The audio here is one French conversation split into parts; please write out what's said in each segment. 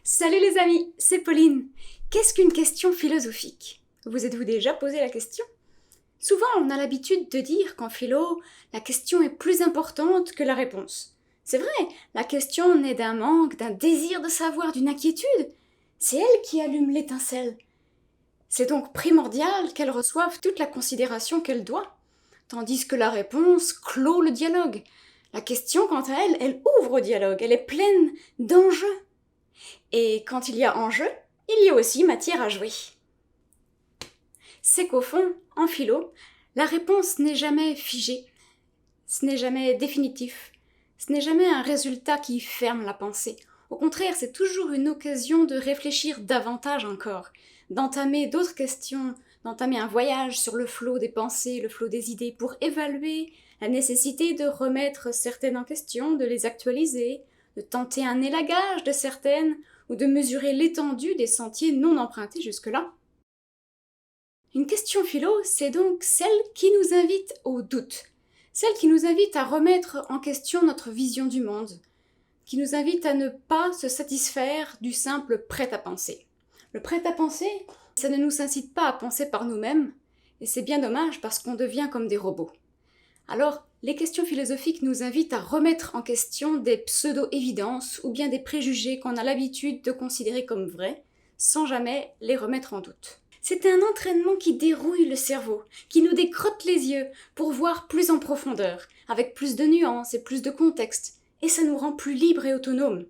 Salut les amis, c'est Pauline. Qu'est-ce qu'une question philosophique? Vous êtes-vous déjà posé la question? Souvent, on a l'habitude de dire qu'en philo, la question est plus importante que la réponse. C'est vrai, la question naît d'un manque, d'un désir de savoir, d'une inquiétude. C'est elle qui allume l'étincelle. C'est donc primordial qu'elle reçoive toute la considération qu'elle doit, tandis que la réponse clôt le dialogue. La question, quant à elle, elle ouvre au dialogue, elle est pleine d'enjeux. Et quand il y a enjeu, il y a aussi matière à jouer. C'est qu'au fond, en philo, la réponse n'est jamais figée, ce n'est jamais définitif, ce n'est jamais un résultat qui ferme la pensée. Au contraire, c'est toujours une occasion de réfléchir davantage encore, d'entamer d'autres questions, d'entamer un voyage sur le flot des pensées, le flot des idées, pour évaluer la nécessité de remettre certaines en question, de les actualiser, de tenter un élagage de certaines, ou de mesurer l'étendue des sentiers non empruntés jusque-là. Une question philo, c'est donc celle qui nous invite au doute, celle qui nous invite à remettre en question notre vision du monde, qui nous invite à ne pas se satisfaire du simple prêt-à-penser. Le prêt-à-penser, ça ne nous incite pas à penser par nous-mêmes, et c'est bien dommage parce qu'on devient comme des robots. Alors, les questions philosophiques nous invitent à remettre en question des pseudo-évidences ou bien des préjugés qu'on a l'habitude de considérer comme vrais, sans jamais les remettre en doute. C'est un entraînement qui dérouille le cerveau, qui nous décrotte les yeux pour voir plus en profondeur, avec plus de nuances et plus de contexte, et ça nous rend plus libres et autonomes.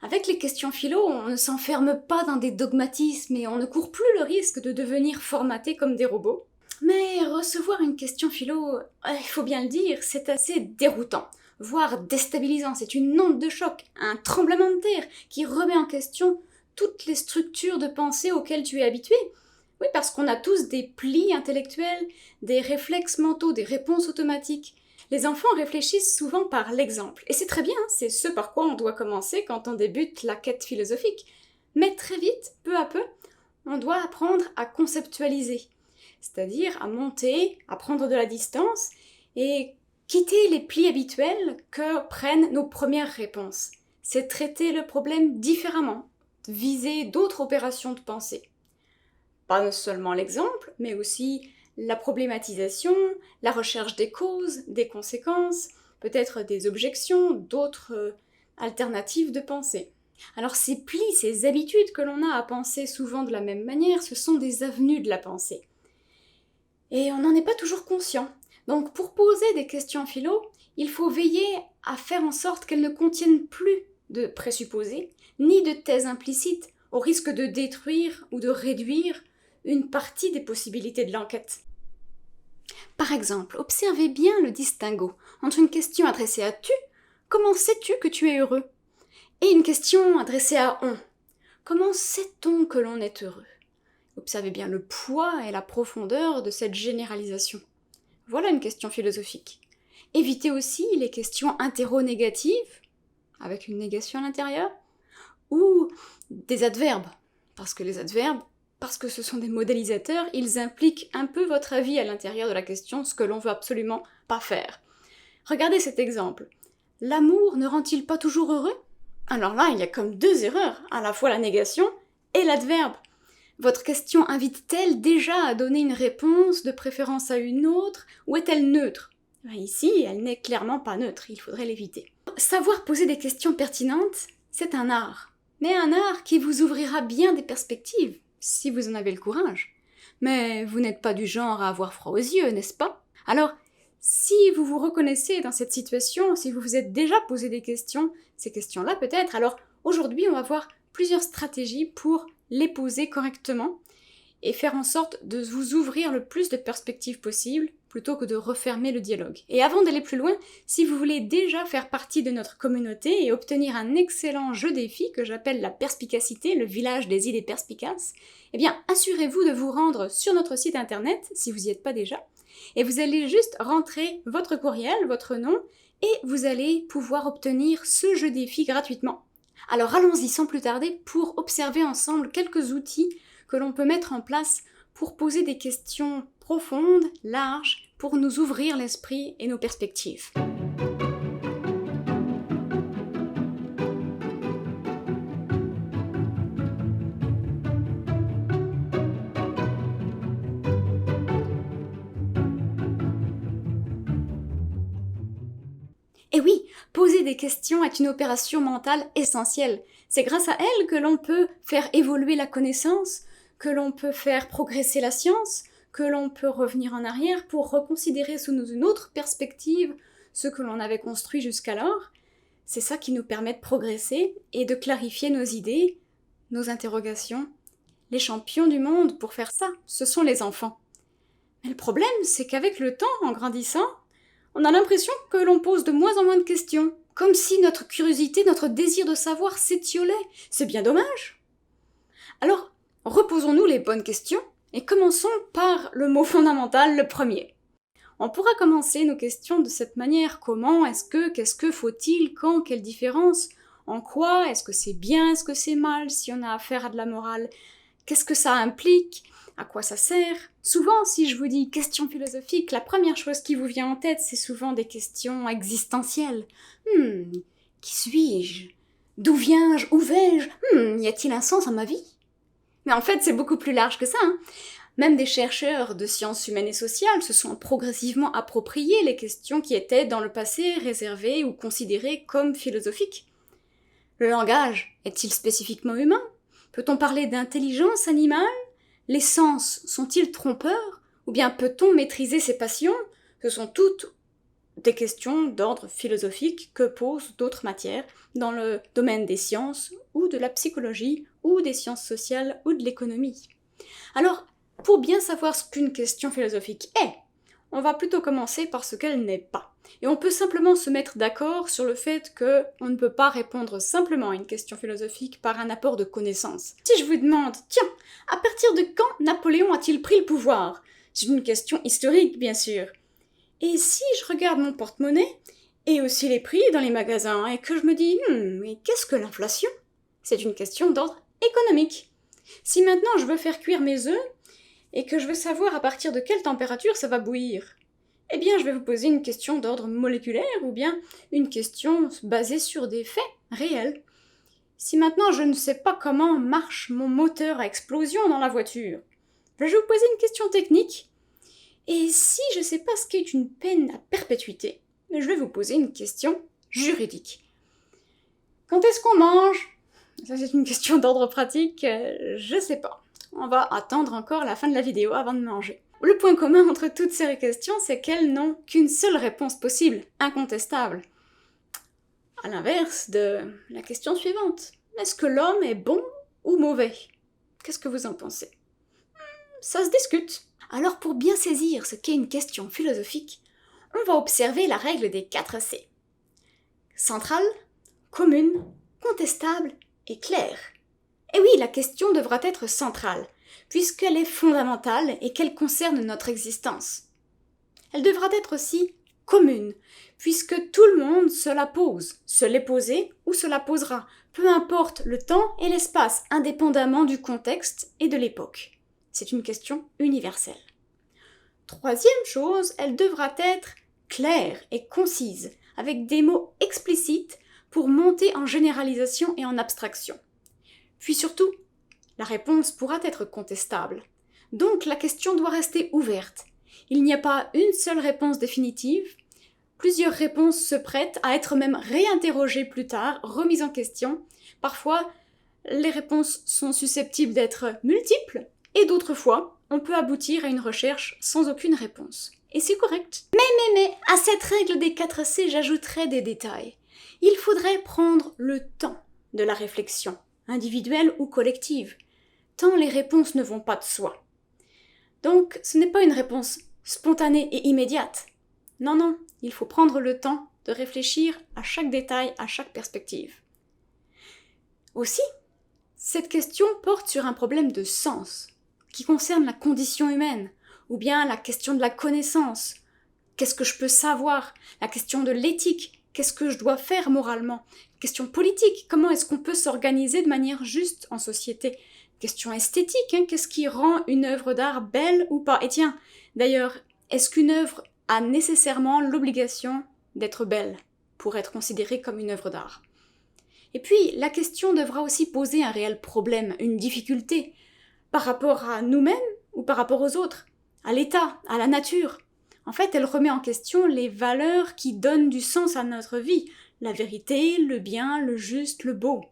Avec les questions philo, on ne s'enferme pas dans des dogmatismes et on ne court plus le risque de devenir formaté comme des robots. Mais recevoir une question philo, il faut bien le dire, c'est assez déroutant, voire déstabilisant. C'est une onde de choc, un tremblement de terre qui remet en question toutes les structures de pensée auxquelles tu es habitué. Oui, parce qu'on a tous des plis intellectuels, des réflexes mentaux, des réponses automatiques. Les enfants réfléchissent souvent par l'exemple, et c'est très bien, c'est ce par quoi on doit commencer quand on débute la quête philosophique. Mais très vite, peu à peu, on doit apprendre à conceptualiser, c'est-à-dire à monter, à prendre de la distance et quitter les plis habituels que prennent nos premières réponses. C'est traiter le problème différemment, viser d'autres opérations de pensée. Pas seulement l'exemple, mais aussi la problématisation, la recherche des causes, des conséquences, peut-être des objections, d'autres alternatives de pensée. Alors ces plis, ces habitudes que l'on a à penser souvent de la même manière, ce sont des avenues de la pensée. Et on n'en est pas toujours conscient. Donc pour poser des questions philo, il faut veiller à faire en sorte qu'elles ne contiennent plus de présupposés, ni de thèses implicites, au risque de détruire ou de réduire une partie des possibilités de l'enquête. Par exemple, observez bien le distinguo entre une question adressée à tu, comment sais-tu que tu es heureux, et une question adressée à on, comment sait-on que l'on est heureux? Observez bien le poids et la profondeur de cette généralisation. Voilà une question philosophique. Évitez aussi les questions interro-négatives, avec une négation à l'intérieur, ou des adverbes, parce que les adverbes, parce que ce sont des modélisateurs, ils impliquent un peu votre avis à l'intérieur de la question, ce que l'on veut absolument pas faire. Regardez cet exemple. L'amour ne rend-il pas toujours heureux? Alors là, il y a comme deux erreurs, à la fois la négation et l'adverbe. Votre question invite-t-elle déjà à donner une réponse, de préférence à une autre, ou est-elle neutre? Ici, elle n'est clairement pas neutre, il faudrait l'éviter. Savoir poser des questions pertinentes, c'est un art. Mais un art qui vous ouvrira bien des perspectives, si vous en avez le courage. Mais vous n'êtes pas du genre à avoir froid aux yeux, n'est-ce pas? Alors, si vous vous reconnaissez dans cette situation, si vous vous êtes déjà posé des questions, ces questions-là peut-être, alors aujourd'hui on va voir plusieurs stratégies pour les poser correctement et faire en sorte de vous ouvrir le plus de perspectives possibles plutôt que de refermer le dialogue. Et avant d'aller plus loin, si vous voulez déjà faire partie de notre communauté et obtenir un excellent jeu défi que j'appelle la perspicacité, le village des idées perspicaces, eh bien assurez-vous de vous rendre sur notre site internet, si vous n'y êtes pas déjà, et vous allez juste rentrer votre courriel, votre nom, et vous allez pouvoir obtenir ce jeu défi gratuitement. Alors allons-y sans plus tarder pour observer ensemble quelques outils que l'on peut mettre en place pour poser des questions profondes, larges, pour nous ouvrir l'esprit et nos perspectives. des questions est une opération mentale essentielle. C'est grâce à elle que l'on peut faire évoluer la connaissance, que l'on peut faire progresser la science, que l'on peut revenir en arrière pour reconsidérer sous une autre perspective ce que l'on avait construit jusqu'alors. C'est ça qui nous permet de progresser et de clarifier nos idées, nos interrogations. Les champions du monde pour faire ça, ce sont les enfants. Mais le problème, c'est qu'avec le temps, en grandissant, on a l'impression que l'on pose de moins en moins de questions, comme si notre curiosité, notre désir de savoir s'étiolait. C'est bien dommage. Alors, reposons-nous les bonnes questions et commençons par le mot fondamental, le premier. On pourra commencer nos questions de cette manière. Comment, est-ce que, qu'est-ce que, faut-il, quand, quelle différence, en quoi, est-ce que c'est bien, est-ce que c'est mal, si on a affaire à de la morale, qu'est-ce que ça implique, à quoi ça sert. Souvent, si je vous dis questions philosophiques, la première chose qui vous vient en tête, c'est souvent des questions existentielles. Qui suis-je? D'où viens-je? Où vais-je? Y a-t-il un sens à ma vie? Mais en fait, c'est beaucoup plus large que ça, Même des chercheurs de sciences humaines et sociales se sont progressivement appropriés les questions qui étaient dans le passé réservées ou considérées comme philosophiques. Le langage est-il spécifiquement humain? Peut-on parler d'intelligence animale? Les sens sont-ils trompeurs? Ou bien peut-on maîtriser ses passions? Ce sont toutes des questions d'ordre philosophique que posent d'autres matières dans le domaine des sciences ou de la psychologie ou des sciences sociales ou de l'économie. Alors, pour bien savoir ce qu'une question philosophique est, on va plutôt commencer par ce qu'elle n'est pas. Et on peut simplement se mettre d'accord sur le fait qu'on ne peut pas répondre simplement à une question philosophique par un apport de connaissances. Si je vous demande, tiens, à partir de quand Napoléon a-t-il pris le pouvoir? C'est une question historique, bien sûr. Et si je regarde mon porte-monnaie, et aussi les prix dans les magasins, et que je me dis, mais qu'est-ce que l'inflation? C'est une question d'ordre économique. Si maintenant je veux faire cuire mes œufs, et que je veux savoir à partir de quelle température ça va bouillir, eh bien je vais vous poser une question d'ordre moléculaire, ou bien une question basée sur des faits réels. Si maintenant je ne sais pas comment marche mon moteur à explosion dans la voiture, je vais vous poser une question technique. Et si je ne sais pas ce qu'est une peine à perpétuité, je vais vous poser une question juridique. Quand est-ce qu'on mange? Ça c'est une question d'ordre pratique, je sais pas. On va attendre encore la fin de la vidéo avant de manger. Le point commun entre toutes ces questions, c'est qu'elles n'ont qu'une seule réponse possible, incontestable. À l'inverse de la question suivante. Est-ce que l'homme est bon ou mauvais? Qu'est-ce que vous en pensez? Ça se discute. Alors pour bien saisir ce qu'est une question philosophique, on va observer la règle des 4 C. Centrale, commune, contestable et claire. Et oui, la question devra être centrale, puisqu'elle est fondamentale et qu'elle concerne notre existence. Elle devra être aussi commune, puisque tout le monde se la pose, se l'est posée ou se la posera, peu importe le temps et l'espace, indépendamment du contexte et de l'époque. C'est une question universelle. Troisième chose, elle devra être claire et concise, avec des mots explicites pour monter en généralisation et en abstraction. Puis surtout, la réponse pourra être contestable. Donc la question doit rester ouverte. Il n'y a pas une seule réponse définitive. Plusieurs réponses se prêtent à être même réinterrogées plus tard, remises en question. Parfois, les réponses sont susceptibles d'être multiples, et d'autres fois, on peut aboutir à une recherche sans aucune réponse. Et c'est correct. Mais, à cette règle des 4 C, j'ajouterai des détails. Il faudrait prendre le temps de la réflexion, individuelle ou collective, tant les réponses ne vont pas de soi. Donc, ce n'est pas une réponse spontanée et immédiate. Non, il faut prendre le temps de réfléchir à chaque détail, à chaque perspective. Aussi, cette question porte sur un problème de sens, qui concerne la condition humaine, ou bien la question de la connaissance. Qu'est-ce que je peux savoir? La question de l'éthique. Qu'est-ce que je dois faire moralement? Question politique. Comment est-ce qu'on peut s'organiser de manière juste en société? Question esthétique. Qu'est-ce qui rend une œuvre d'art belle ou pas? Et tiens, d'ailleurs, est-ce qu'une œuvre a nécessairement l'obligation d'être belle pour être considérée comme une œuvre d'art? Et puis, la question devra aussi poser un réel problème, une difficulté, par rapport à nous-mêmes ou par rapport aux autres, à l'État, à la nature. En fait, elle remet en question les valeurs qui donnent du sens à notre vie, la vérité, le bien, le juste, le beau.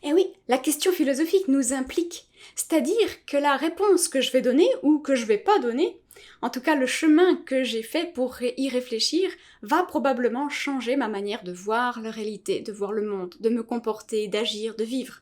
Eh oui, la question philosophique nous implique, c'est-à-dire que la réponse que je vais donner ou que je vais pas donner, en tout cas le chemin que j'ai fait pour y réfléchir, va probablement changer ma manière de voir la réalité, de voir le monde, de me comporter, d'agir, de vivre.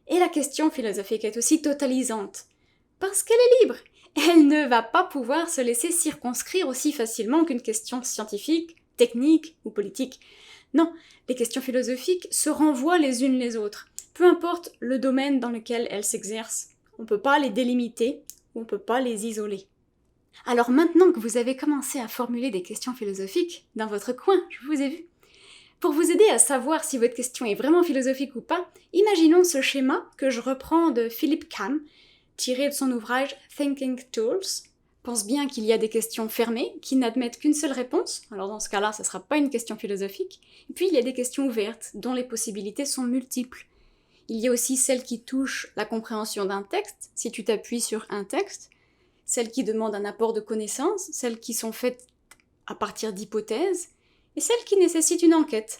Et la question philosophique est aussi totalisante, parce qu'elle est libre. Elle ne va pas pouvoir se laisser circonscrire aussi facilement qu'une question scientifique, technique ou politique. Non, les questions philosophiques se renvoient les unes les autres, peu importe le domaine dans lequel elles s'exercent. On ne peut pas les délimiter, on ne peut pas les isoler. Alors maintenant que vous avez commencé à formuler des questions philosophiques dans votre coin, je vous ai vu. Pour vous aider à savoir si votre question est vraiment philosophique ou pas, imaginons ce schéma que je reprends de Philip Cam, tiré de son ouvrage Thinking Tools. Pense bien qu'il y a des questions fermées qui n'admettent qu'une seule réponse, alors dans ce cas-là, ce ne sera pas une question philosophique. Et puis il y a des questions ouvertes, dont les possibilités sont multiples. Il y a aussi celles qui touchent la compréhension d'un texte, si tu t'appuies sur un texte, celles qui demandent un apport de connaissances, celles qui sont faites à partir d'hypothèses, et celles qui nécessitent une enquête.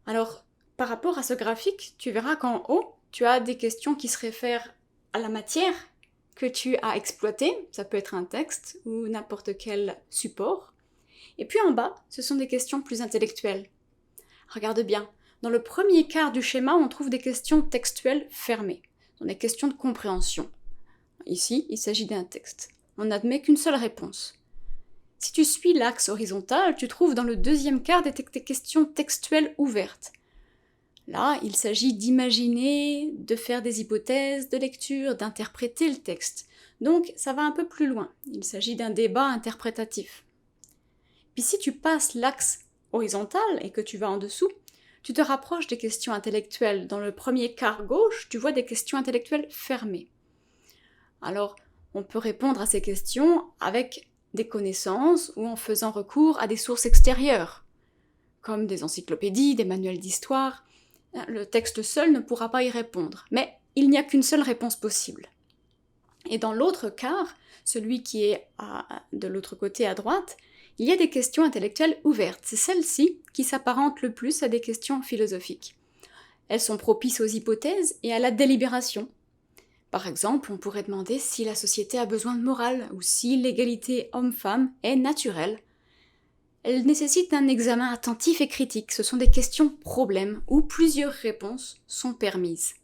Alors, par rapport à ce graphique, tu verras qu'en haut, tu as des questions qui se réfèrent à la matière que tu as exploitée, ça peut être un texte ou n'importe quel support. Et puis en bas, ce sont des questions plus intellectuelles. Regarde bien, dans le premier quart du schéma, on trouve des questions textuelles fermées, ce sont des questions de compréhension. Ici, il s'agit d'un texte. On n'admet qu'une seule réponse. Si tu suis l'axe horizontal, tu trouves dans le deuxième quart des questions textuelles ouvertes. Là, il s'agit d'imaginer, de faire des hypothèses de lecture, d'interpréter le texte. Donc, ça va un peu plus loin. Il s'agit d'un débat interprétatif. Puis si tu passes l'axe horizontal et que tu vas en dessous, tu te rapproches des questions intellectuelles. Dans le premier quart gauche, tu vois des questions intellectuelles fermées. Alors, on peut répondre à ces questions avec des connaissances ou en faisant recours à des sources extérieures, comme des encyclopédies, des manuels d'histoire. Le texte seul ne pourra pas y répondre, mais il n'y a qu'une seule réponse possible. Et dans l'autre quart, celui qui est de l'autre côté à droite, il y a des questions intellectuelles ouvertes. C'est celles-ci qui s'apparentent le plus à des questions philosophiques. Elles sont propices aux hypothèses et à la délibération. Par exemple, on pourrait demander si la société a besoin de morale ou si l'égalité homme-femme est naturelle. Elles nécessitent un examen attentif et critique. Ce sont des questions problèmes où plusieurs réponses sont permises.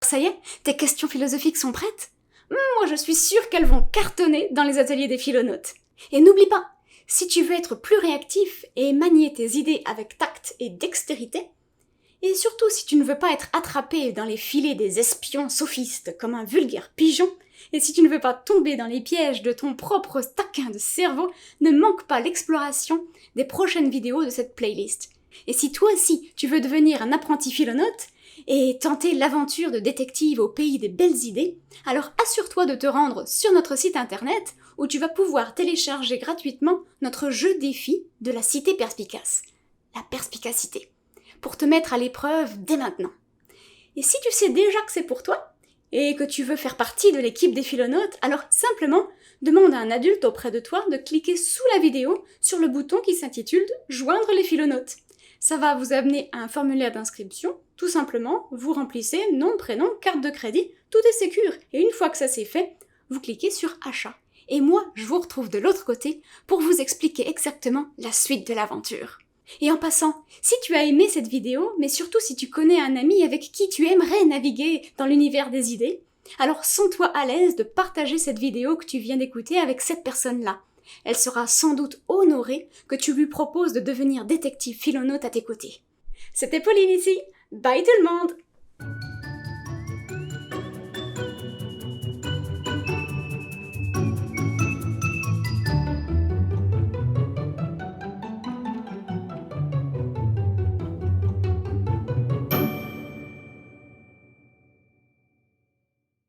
Ça y est, tes questions philosophiques sont prêtes ? Moi je suis sûre qu'elles vont cartonner dans les ateliers des philonautes. Et n'oublie pas, si tu veux être plus réactif et manier tes idées avec tact et dextérité, et surtout si tu ne veux pas être attrapé dans les filets des espions sophistes comme un vulgaire pigeon, et si tu ne veux pas tomber dans les pièges de ton propre taquin de cerveau, ne manque pas l'exploration des prochaines vidéos de cette playlist. Et si toi aussi tu veux devenir un apprenti philonote et tenter l'aventure de détective au pays des belles idées, alors assure-toi de te rendre sur notre site internet où tu vas pouvoir télécharger gratuitement notre jeu défi de la cité perspicace, la perspicacité, pour te mettre à l'épreuve dès maintenant. Et si tu sais déjà que c'est pour toi, et que tu veux faire partie de l'équipe des philonautes, alors simplement demande à un adulte auprès de toi de cliquer sous la vidéo sur le bouton qui s'intitule « Joindre les philonautes ». Ça va vous amener à un formulaire d'inscription, tout simplement, vous remplissez nom, prénom, carte de crédit, tout est sécure, et une fois que ça c'est fait, vous cliquez sur « Achat ». Et moi, je vous retrouve de l'autre côté pour vous expliquer exactement la suite de l'aventure. Et en passant, si tu as aimé cette vidéo, mais surtout si tu connais un ami avec qui tu aimerais naviguer dans l'univers des idées, alors sens-toi à l'aise de partager cette vidéo que tu viens d'écouter avec cette personne-là. Elle sera sans doute honorée que tu lui proposes de devenir détective philonaute à tes côtés. C'était Pauline ici, bye tout le monde!